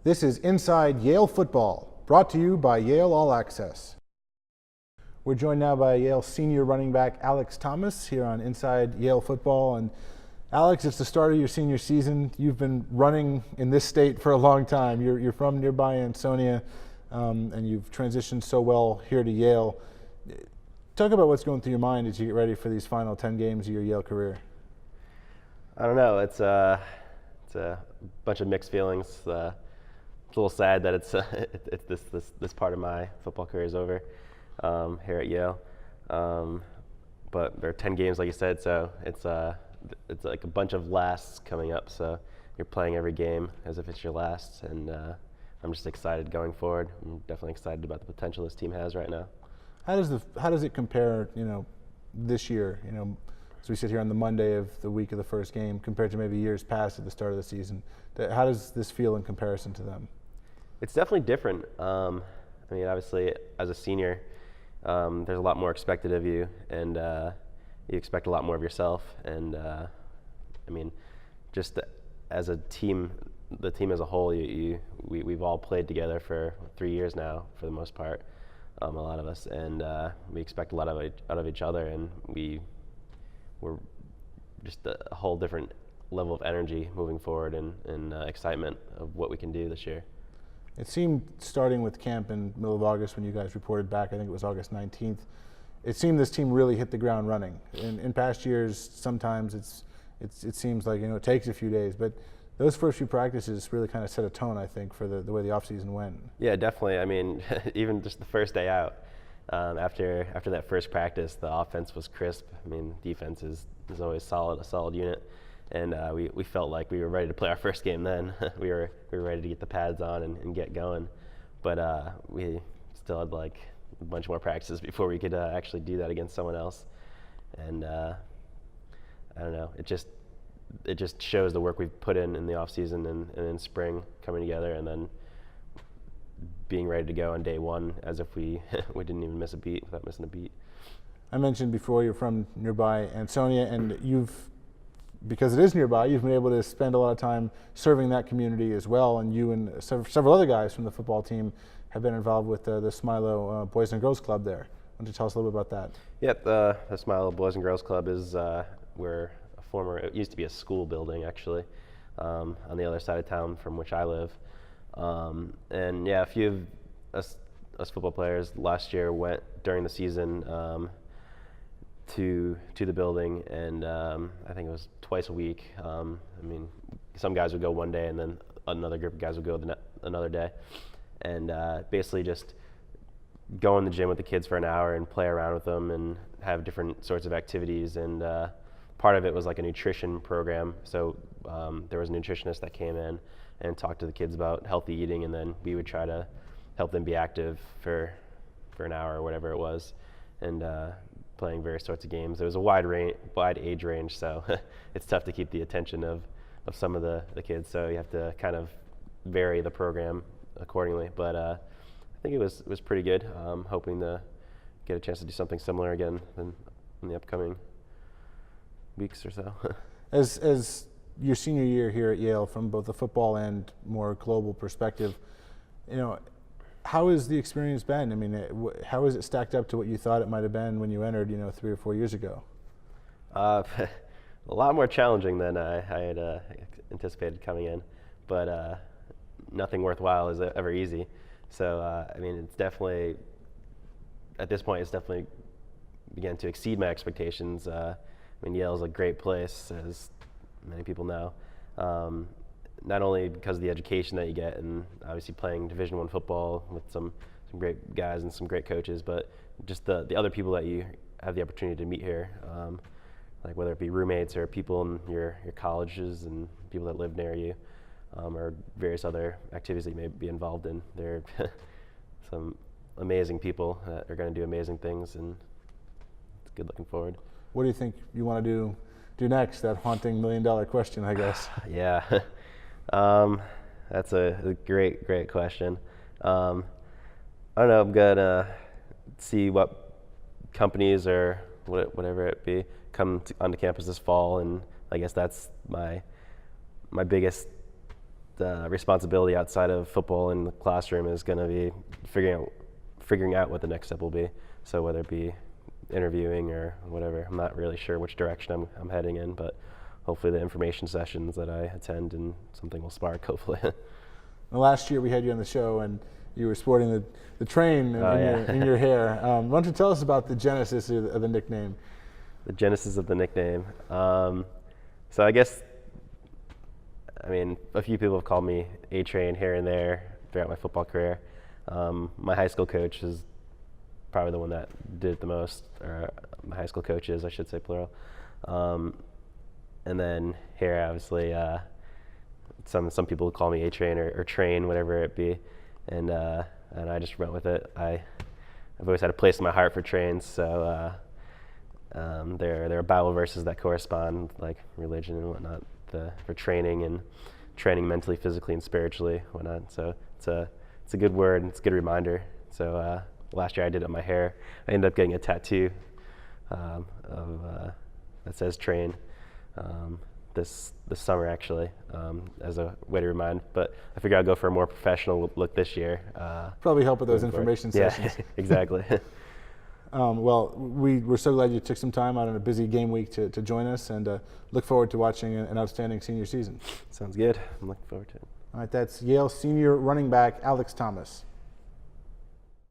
This is Inside Yale Football, brought to you by Yale All Access. We're joined now by Yale senior running back Alex Thomas here on Inside Yale Football. And Alex, it's the start of your senior season. You've been running in this state for a long time. You're from nearby Ansonia, and you've transitioned so well here to Yale. Talk about what's going through your mind as you get ready for these final 10 games of your Yale career. I don't know. It's a bunch of mixed feelings. It's a little sad that this part of my football career is over here at Yale. But there are 10 games, like you said, so it's like a bunch of lasts coming up. So you're playing every game as if it's your last, and I'm just excited going forward. I'm definitely excited about the potential this team has right now. How does it compare, this year, as we sit here on the Monday of the week of the first game, compared to maybe years past at the start of the season? How does this feel in comparison to them? It's definitely different. Obviously, as a senior, there's a lot more expected of you, and you expect a lot more of yourself. And just as a team, the team as a whole, we've all played together for 3 years now, for the most part, a lot of us, and we expect a lot out of each other, and we're just a whole different level of energy moving forward, and excitement of what we can do this year. It seemed, starting with camp in the middle of August when you guys reported back, I think it was August 19th, it seemed this team really hit the ground running. In past years, sometimes it seems like it takes a few days, but those first few practices really kind of set a tone, I think, for the way the offseason went. Yeah, definitely. Even just the first day out, after that first practice, the offense was crisp. Defense is always a solid unit. And we felt like we were ready to play our first game then. we were ready to get the pads on and get going. But we still had like a bunch more practices before we could actually do that against someone else. And I don't know, it just shows the work we've put in the off season and in spring coming together, and then being ready to go on day one as if we didn't even miss a beat without missing a beat. I mentioned before you're from nearby Ansonia, and because it is nearby, you've been able to spend a lot of time serving that community as well, and you and several other guys from the football team have been involved with the Smilo Boys and Girls Club there. Why don't you tell us a little bit about that? Yep, the Smilo Boys and Girls Club is it used to be a school building, actually, on the other side of town from which I live. And yeah, a few of us football players last year went during the season to the building, and I think it was twice a week. Some guys would go one day, and then another group of guys would go another day, and basically just go in the gym with the kids for an hour and play around with them and have different sorts of activities. And part of it was like a nutrition program, so there was a nutritionist that came in and talked to the kids about healthy eating, and then we would try to help them be active for an hour or whatever it was, and playing various sorts of games. There was a wide age range, so it's tough to keep the attention of some of the kids, so you have to kind of vary the program accordingly. But I think it was pretty good. Hoping to get a chance to do something similar again in the upcoming weeks or so. As your senior year here at Yale, from both the football and more global perspective, how has the experience been? How has it stacked up to what you thought it might have been when you entered, 3 or 4 years ago? A lot more challenging than I had anticipated coming in, but nothing worthwhile is ever easy. So it's definitely, at this point, it's definitely began to exceed my expectations. Yale is a great place, as many people know. Not only because of the education that you get, and obviously playing Division I football with some great guys and some great coaches, but just the other people that you have the opportunity to meet here, like whether it be roommates or people in your colleges and people that live near you, or various other activities that you may be involved in. There are some amazing people that are going to do amazing things, and it's good looking forward. What do you think you want to do next? That haunting $1 million question, I guess. Yeah. That's a great question. I don't know, I'm gonna see what companies or whatever it be come onto campus this fall, and I guess that's my biggest the responsibility outside of football in the classroom is going to be figuring out what the next step will be. So whether it be interviewing or whatever, I'm not really sure which direction I'm heading in, but hopefully the information sessions that I attend and something will spark, hopefully. Well, last year we had you on the show and you were sporting the train in your hair. Why don't you tell us about the genesis of the nickname? The genesis of the nickname. So I guess, a few people have called me A-Train here and there throughout my football career. My high school coach is probably the one that did it the most, or my high school coaches, I should say, plural. And then here, obviously, some people call me A-Train or Train, whatever it be, and I just went with it. I've always had a place in my heart for trains, so there are Bible verses that correspond, like religion and whatnot, for training and training mentally, physically, and spiritually, whatnot. So it's a good word, and it's a good reminder. So last year I did it on my hair. I ended up getting a tattoo that says Train this summer, actually, as a way to remind. But I figured I'd go for a more professional look this year. Probably help with those information sessions. Yeah, exactly. Well, we're so glad you took some time out on a busy game week to join us, and look forward to watching an outstanding senior season. Sounds good. I'm looking forward to it. All right, that's Yale senior running back Alex Thomas.